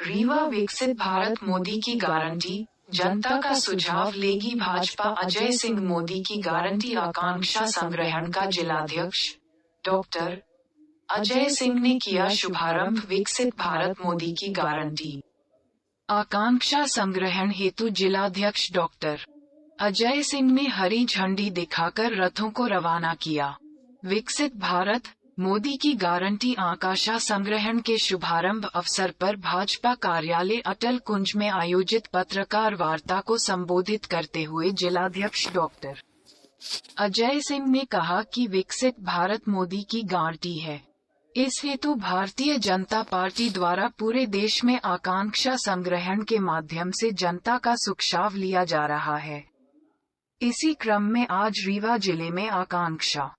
रीवा विकसित भारत मोदी की गारंटी, जनता का सुझाव लेगी भाजपा। अजय सिंह मोदी की गारंटी आकांक्षा संग्रहण का जिलाध्यक्ष डॉक्टर अजय सिंह ने किया शुभारंभ। विकसित भारत मोदी की गारंटी आकांक्षा संग्रहण हेतु जिलाध्यक्ष डॉक्टर अजय सिंह ने हरी झंडी दिखाकर रथों को रवाना किया। विकसित भारत मोदी की गारंटी आकांक्षा संग्रहण के शुभारंभ अवसर पर भाजपा कार्यालय अटल कुंज में आयोजित पत्रकार वार्ता को संबोधित करते हुए जिलाध्यक्ष डॉक्टर अजय सिंह ने कहा कि विकसित भारत मोदी की गारंटी है। इस हेतु भारतीय जनता पार्टी द्वारा पूरे देश में आकांक्षा संग्रहण के माध्यम से जनता का सुझाव लिया जा रहा है। इसी क्रम में आज रीवा जिले में आकांक्षा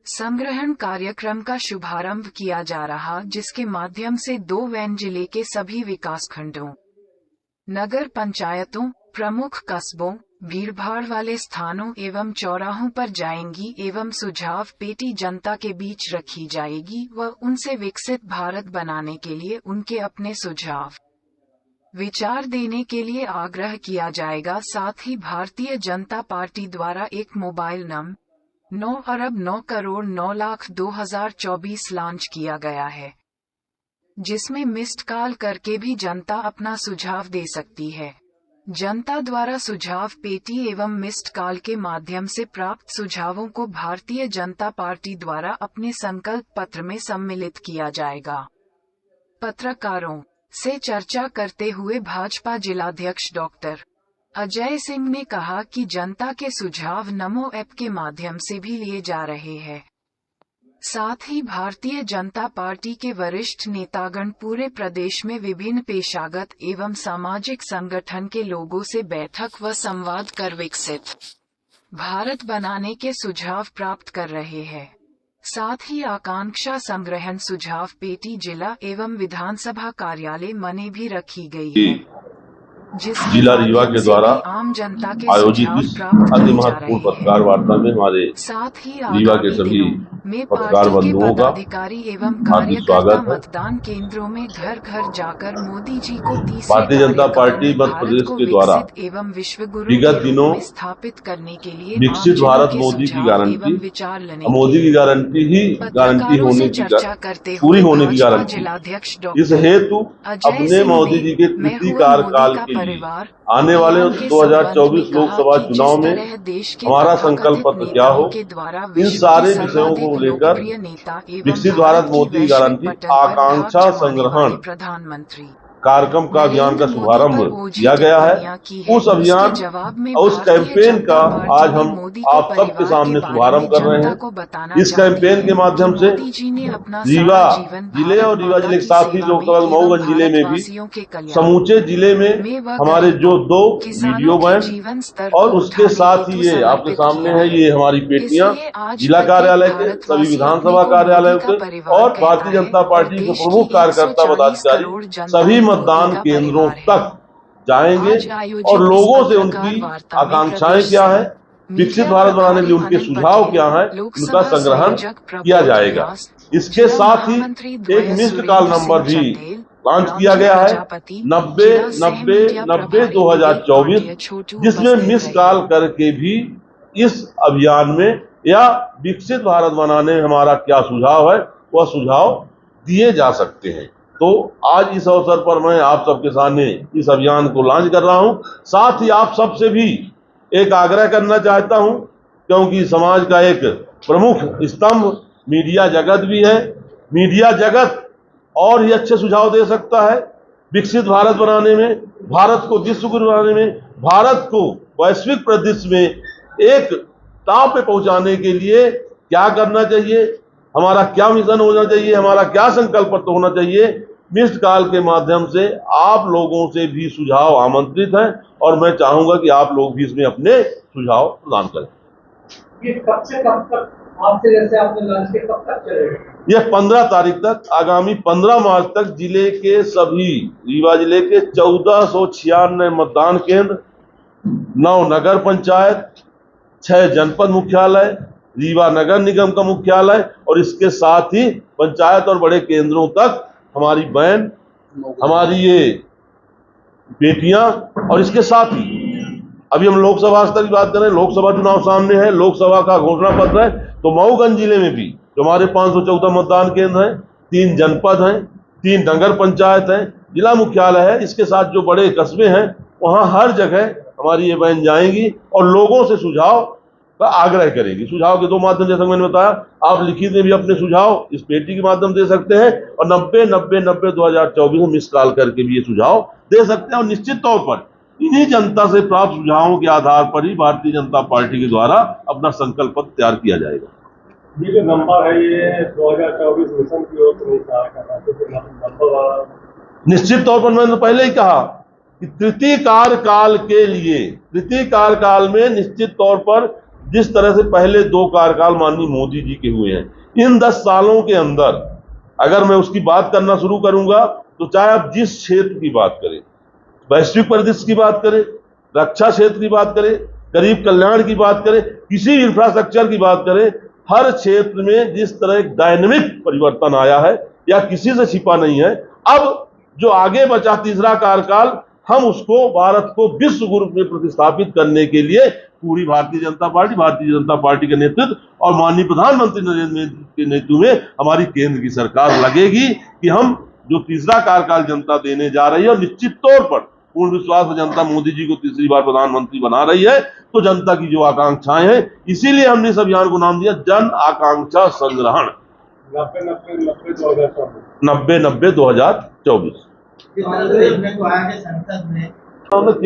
संग्रहण कार्यक्रम का शुभारंभ किया जा रहा, जिसके माध्यम से 2 वैन जिले के सभी विकासखंडों, नगर पंचायतों, प्रमुख कस्बों, भीड़भाड़ वाले स्थानों एवं चौराहों पर जाएंगी एवं सुझाव पेटी जनता के बीच रखी जाएगी व उनसे विकसित भारत बनाने के लिए उनके अपने सुझाव विचार देने के लिए आग्रह किया जाएगा। साथ ही भारतीय जनता पार्टी द्वारा एक मोबाइल नंबर 9,09,09,2024 लॉन्च किया गया है, जिसमें मिस्ड कॉल करके भी जनता अपना सुझाव दे सकती है। जनता द्वारा सुझाव पेटी एवं मिस्ड कॉल के माध्यम से प्राप्त सुझावों को भारतीय जनता पार्टी द्वारा अपने संकल्प पत्र में सम्मिलित किया जाएगा। पत्रकारों से चर्चा करते हुए भाजपा जिलाध्यक्ष डॉक्टर अजय सिंह ने कहा कि जनता के सुझाव नमो ऐप के माध्यम से भी लिए जा रहे हैं। साथ ही भारतीय जनता पार्टी के वरिष्ठ नेतागण पूरे प्रदेश में विभिन्न पेशागत एवं सामाजिक संगठन के लोगों से बैठक व संवाद कर विकसित भारत बनाने के सुझाव प्राप्त कर रहे हैं। साथ ही आकांक्षा संग्रहण सुझाव पेटी जिला एवं विधानसभा कार्यालय मने भी रखी गई है, जिला रीवा के द्वारा आम जनता के आयोजित इस अति महत्वपूर्ण पत्रकार वार्ता में हमारे रीवा के सभी पत्रकार बंधुओं का हार्दिक स्वागत है। मतदान केंद्रों में घर घर जाकर मोदी जी को भारतीय जनता पार्टी मध्य प्रदेश के द्वारा एवं विश्वगुरु विगत दिनों स्थापित करने के लिए विकसित भारत मोदी की गारंटी, मोदी की गारंटी ही गारंटी होने की पूरी होने की गारंटी। इस हेतु अपने मोदी जी के तृतीय कार्यकाल के आने वाले 2024 लोकसभा चुनाव में हमारा संकल्प पत्र क्या हो, इन सारे विषयों को लेकर विकसित भारत मोदी की गारंटी आकांक्षा संग्रहण प्रधानमंत्री कार्यक्रम का अभियान का शुभारंभ किया गया है। उस अभियान और उस कैंपेन का आज हम आप सबके सामने शुभारंभ कर रहे हैं। इस कैंपेन के माध्यम से रीवा जिले और रीवा जिले के साथ ही लोकसभा मऊगंज जिले में भी समूचे जिले में हमारे जो 2 वीडियो वैन और उसके साथ ही ये आपके सामने है, ये हमारी पेटियां जिला कार्यालय के, सभी विधानसभा कार्यालयों के और भारतीय जनता पार्टी के प्रमुख कार्यकर्ता पदाधिकारी सभी मतदान केंद्रों तक जाएंगे और लोगों से उनकी आकांक्षाएं क्या है, विकसित भारत बनाने के लिए उनके सुझाव क्या है, उनका संग्रहण किया जाएगा। इसके साथ ही एक मिस्ड कॉल नंबर भी लॉन्च किया गया है 90-90-90-2024, जिसमें मिस कॉल करके भी इस अभियान में या विकसित भारत बनाने में हमारा क्या सुझाव है वह सुझाव दिए जा सकते हैं। तो आज इस अवसर पर मैं आप सबके सामने इस अभियान को लॉन्च कर रहा हूं। साथ ही आप सबसे भी एक आग्रह करना चाहता हूं, क्योंकि समाज का एक प्रमुख स्तंभ मीडिया जगत भी है। मीडिया जगत और ही अच्छे सुझाव दे सकता है विकसित भारत बनाने में, भारत को विश्वगुरु बनाने में, भारत को वैश्विक परिदृश्य में एक टाप पे पहुंचाने के लिए क्या करना चाहिए, हमारा क्या मिशन होना चाहिए, हमारा क्या संकल्प पत्र होना चाहिए। मिस्ड कॉल के माध्यम से आप लोगों से भी सुझाव आमंत्रित हैं और मैं चाहूंगा कि आप लोग भी इसमें अपने सुझाव प्रदान करें। ये कब से कब तक आपसे जैसे आपने लॉन्च किया, कब तक चलेगा? यह 15 तारीख तक, आगामी 15 मार्च तक जिले के सभी रीवा जिले के 1496 मतदान केंद्र, 9 नगर पंचायत, 6 जनपद मुख्यालय, रीवा नगर निगम का मुख्यालय और इसके साथ ही पंचायत और बड़े केंद्रों तक हमारी वैन, हमारी ये बेटियां, और इसके साथ ही अभी हम लोकसभा स्तर की बात करें, लोकसभा चुनाव सामने है, लोकसभा का घोषणा पत्र है, तो मऊगंज जिले में भी जो हमारे 514 मतदान केंद्र हैं, 3 जनपद हैं, 3 नगर पंचायत हैं, जिला मुख्यालय है, इसके साथ जो बड़े कस्बे हैं, वहां हर जगह हमारी ये बहन जाएंगी और लोगों से सुझाव का आग्रह करेगी। सुझाव के 2 माध्यम, जैसा मैंने बताया, आप लिखित में भी अपने सुझाव इस पेटी के माध्यम दे सकते हैं और 90-90-90-2024 में मिस कॉल करके भी ये सुझाव दे सकते हैं। और निश्चित तौर पर इन्हीं जनता से प्राप्त सुझावों के आधार पर ही भारतीय जनता पार्टी के द्वारा अपना संकल्प पत्र तैयार किया जाएगा। ये जो नंबर है, ये 2024 मिशन की ओर से इशारा कर रहा है, तो नंबर वाला निश्चित तौर पर मैंने पहले ही कहा कि तृतीय कार्यकाल के लिए, तृतीय कार्यकाल में निश्चित तौर पर जिस तरह से पहले 2 कार्यकाल माननीय मोदी जी के हुए हैं, इन 10 सालों के अंदर अगर मैं उसकी बात करना शुरू करूंगा तो चाहे आप जिस क्षेत्र की बात करें, वैश्विक परिदृश्य की बात करें, रक्षा क्षेत्र की बात करें, गरीब कल्याण की बात करें, किसी इंफ्रास्ट्रक्चर की बात करें, हर क्षेत्र में जिस तरह एक डायनेमिक परिवर्तन आया है या किसी से छिपा नहीं है। अब जो आगे बचा तीसरा कार्यकाल, हम उसको भारत को विश्व गुरु में प्रतिस्थापित करने के लिए पूरी भारतीय जनता पार्टी के नेतृत्व और माननीय प्रधानमंत्री नरेंद्र मोदी के नेतृत्व में हमारी केंद्र की सरकार लगेगी कि हम जो तीसरा कार्यकाल जनता देने जा रही है, और निश्चित तौर पर पूर्ण विश्वास है जनता मोदी जी को तीसरी बार प्रधानमंत्री बना रही है, तो जनता की जो आकांक्षाएं हैं, इसीलिए हमने इस अभियान को नाम दिया जन आकांक्षा संग्रहण 90-90-2024। केंद्रीय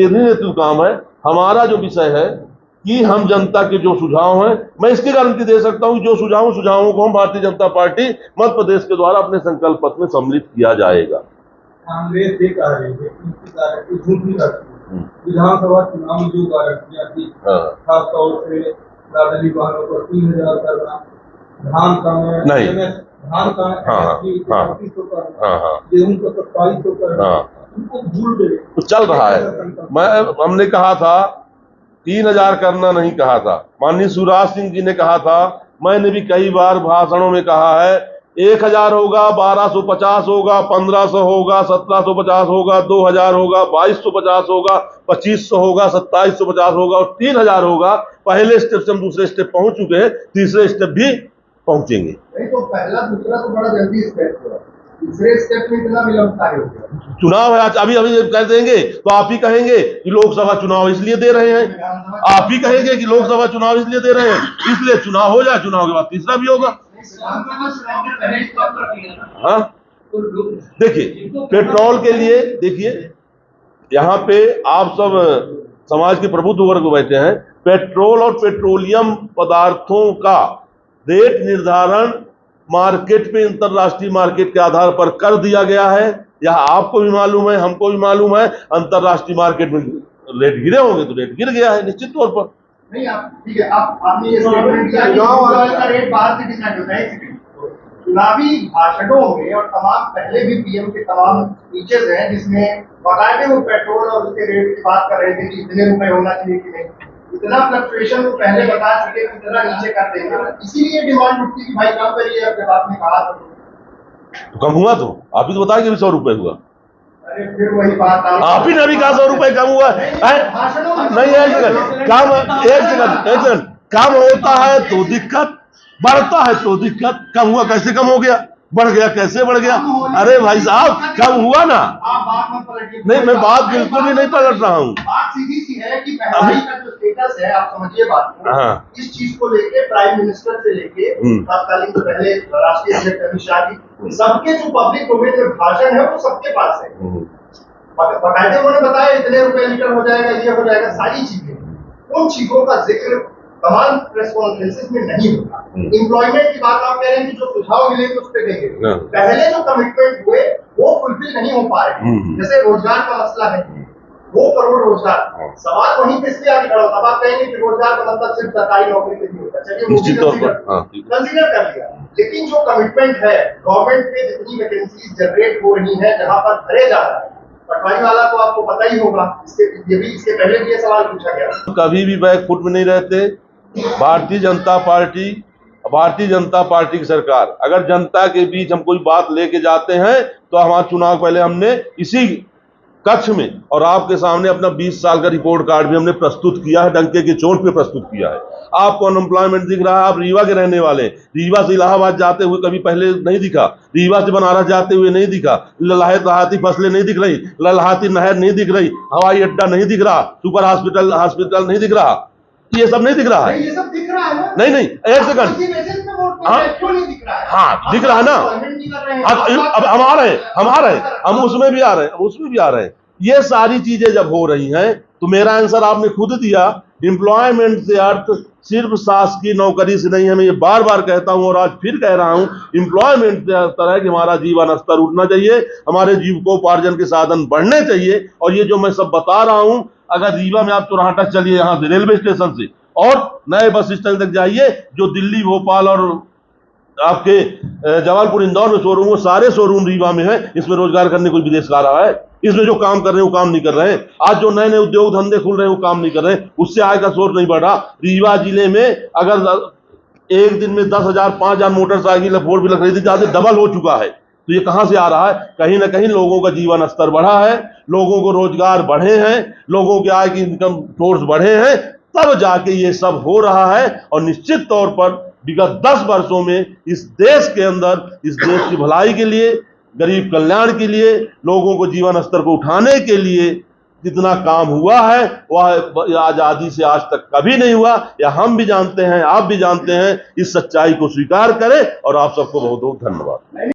नेतृत्व काम है। हमारा जो विषय है कि हम जनता के जो सुझाव हैं, मैं इसकी गारंटी दे सकता हूं कि जो सुझावों को हम भारतीय जनता पार्टी मध्य प्रदेश के द्वारा अपने संकल्प पत्र में सम्मिलित किया जाएगा। कांग्रेस ये कह रही है कि गारंटी झूठी करती है। विधानसभा चुनाव में जो गारंटियां थी, खासतौर से लाडली बहनों को 3000 करना, धान का गेहूं को 2700 करना, उनको भूल गए। तो चल रहा है। हमने कहा था 3000 करना नहीं कहा था, माननीय शिवराज सिंह जी ने कहा था, मैंने भी कई बार भाषणों में कहा है 1000 होगा, 1250 होगा, 1500 होगा, 1750 होगा, 2000 होगा, 2250 होगा, 2500 होगा, 2750 होगा और 3000 होगा। पहले स्टेप से हम दूसरे स्टेप पहुंच चुके हैं, तीसरे स्टेप भी पहुंचेंगे। नहीं तो पहला दूसरा तो बड़ा जल्दी स्टेप हुआ, तीसरे स्टेप में इतना विलंब कार्य हो गया। चुनाव है, अभी कर देंगे तो आप ही कहेंगे कि लोकसभा चुनाव इसलिए दे रहे हैं, आप ही कहेंगे कि लोकसभा चुनाव इसलिए दे रहे हैं, इसलिए चुनाव हो जाए, चुनाव के बाद तीसरा भी होगा। हाँ, देखिए पेट्रोल के लिए, देखिए यहाँ पे आप सब समाज के प्रबुद्ध वर्ग बैठे हैं, पेट्रोल और पेट्रोलियम पदार्थों का रेट निर्धारण मार्केट पे, अंतरराष्ट्रीय मार्केट के आधार पर कर दिया गया है। यह आपको भी मालूम है, हमको भी मालूम है। अंतरराष्ट्रीय मार्केट में रेट गिरे होंगे तो रेट गिर गया है निश्चित तौर पर। नहीं आप ठीक है, आपने ये स्टेटमेंट किया कि का रेट बाहर से डिसाइड होता है। चुनावी भाषणों में और तमाम पहले भी पीएम के तमाम स्पीचेस हैं जिसमें बाकायदे वो पेट्रोल और उसके रेट की बात कर रहे थे कि इतने रुपए होना चाहिए कि नहीं, इतना फ्लक्चुएशन को पहले बता चुके कि इतना नीचे कर देंगे, इसीलिए डिमांड उठती कि भाई कम करिए। अब जब आपने कहा तो कम हुआ, तो आप ही तो बताए कि 100 रुपए हुआ। अरे फिर वही बात, आप ही ने अभी कहा 100 रुपए कम हुआ है। नहीं, एक सेकंड, कम होता है तो दिक्कत, बढ़ता है तो दिक्कत। कम हुआ कैसे कम हो गया, बढ़ गया कैसे बढ़ गया? अरे भाई साहब कम हुआ ना। आप बात मत पलटिए। नहीं, मैं बात बिल्कुल भी नहीं पलट रहा हूँ। बात सीधी सी है कि महंगाई का जो स्टेटस है, आप समझिए बात को। हाँ। इस चीज को लेके प्राइम मिनिस्टर से लेके तत्कालीन तो पहले राष्ट्रीय अध्यक्ष अमित शाह जी, सबके जो पब्लिक डोमेन में भाषण है वो सबके पास है। बाकायदे उन्होंने बताया इतने रुपए लीटर हो जाएगा, ये हो जाएगा, सारी चीजें। उन चीजों का जिक्र तमाम प्रेस कॉन्फ्रेंसेस में नहीं होता। एम्प्लॉयमेंट की बात आप कह रहे हैं कि जो सुझाव मिले उस पर देंगे, पहले जो कमिटमेंट हुए वो फुलफिल नहीं हो पा रहे। जैसे रोजगार का मसला है, 2 करोड़ रोजगार, सवाल वहीं पे इसलिए आगे खड़ा होता। आप कहेंगे कि रोजगार का मतलब सिर्फ सरकारी नौकरी से नहीं होता, चलिए कंसीडर कर लिया, लेकिन जो कमिटमेंट है गवर्नमेंट पे, जितनी वैकेंसीज जनरेट हो रही है जहां पर भरे जा रहा है, पटवारी वाला तो आपको पता ही होगा, इसके पहले भी ये सवाल पूछा गया। कभी भी बैकफुट में नहीं रहते। भारतीय जनता पार्टी की सरकार, अगर जनता के बीच हम कोई बात लेके जाते हैं तो हमारा चुनाव पहले हमने इसी कक्ष में और आपके सामने अपना 20 साल का रिपोर्ट कार्ड भी हमने प्रस्तुत किया है, डंके की चोट पे प्रस्तुत किया है। आपको अनएम्प्लॉयमेंट दिख रहा है, आप रीवा के रहने वाले, रीवा से इलाहाबाद जाते हुए कभी पहले नहीं दिखा, रीवा से बनारस जाते हुए नहीं दिखा, ललाहती फसलें नहीं दिख रही, ललाहती नहर नहीं दिख रही, हवाई अड्डा नहीं दिख रहा, सुपर हॉस्पिटल नहीं दिख रहा, ये सब नहीं दिख रहा है। ये सब दिख रहा है ना? नहीं एक सेकंड, क्यों नहीं दिख रहा है? हाँ दिख रहा है ना। अब हम आ रहे हैं, हम उसमें भी आ रहे हैं। ये सारी चीजें जब हो रही हैं तो मेरा आंसर आपने खुद दिया, एम्प्लॉयमेंट से अर्थ सिर्फ शासकीय नौकरी से नहीं है। मैं ये बार बार कहता हूं और आज फिर कह रहा हूं, एम्प्लॉयमेंट से अर्थ है कि हमारा जीवन स्तर उठना चाहिए, हमारे जीविकोपार्जन के साधन बढ़ने चाहिए। और ये जो मैं सब बता रहा हूं, अगर रीवा में आप चौराहा तक चलिए, यहाँ से रेलवे स्टेशन से और नए बस स्टैंड तक जाइए, जो दिल्ली, भोपाल और आपके जबलपुर, इंदौर में शोरूम, वो सारे शोरूम रीवा में है। इसमें रोजगार करने कोई विदेश आ रहा है? इसमें जो काम कर रहे हैं वो काम नहीं कर रहे हैं। आज जो नए नए उद्योग धंधे खुल रहे हैं वो काम नहीं कर रहे हैं, उससे आय का स्रोत नहीं बढ़ा। रीवा जिले में अगर एक दिन में 10,000 5,000 मोटरसाइकिल फोर व्हीलर खरीदी जाती, डबल हो चुका है। तो ये कहां से आ रहा है? कहीं ना कहीं लोगों का जीवन स्तर बढ़ा है, लोगों को रोजगार बढ़े हैं, लोगों के आय की इनकम सोर्स बढ़े हैं, तब जाके ये सब हो रहा है। और निश्चित तौर पर विगत 10 वर्षों में इस देश के अंदर, इस देश की भलाई के लिए, गरीब कल्याण के लिए, लोगों को जीवन स्तर को उठाने के लिए जितना काम हुआ है वह आजादी से आज तक कभी नहीं हुआ। या हम भी जानते हैं, आप भी जानते हैं। इस सच्चाई को स्वीकार करें और आप सबको बहुत बहुत धन्यवाद।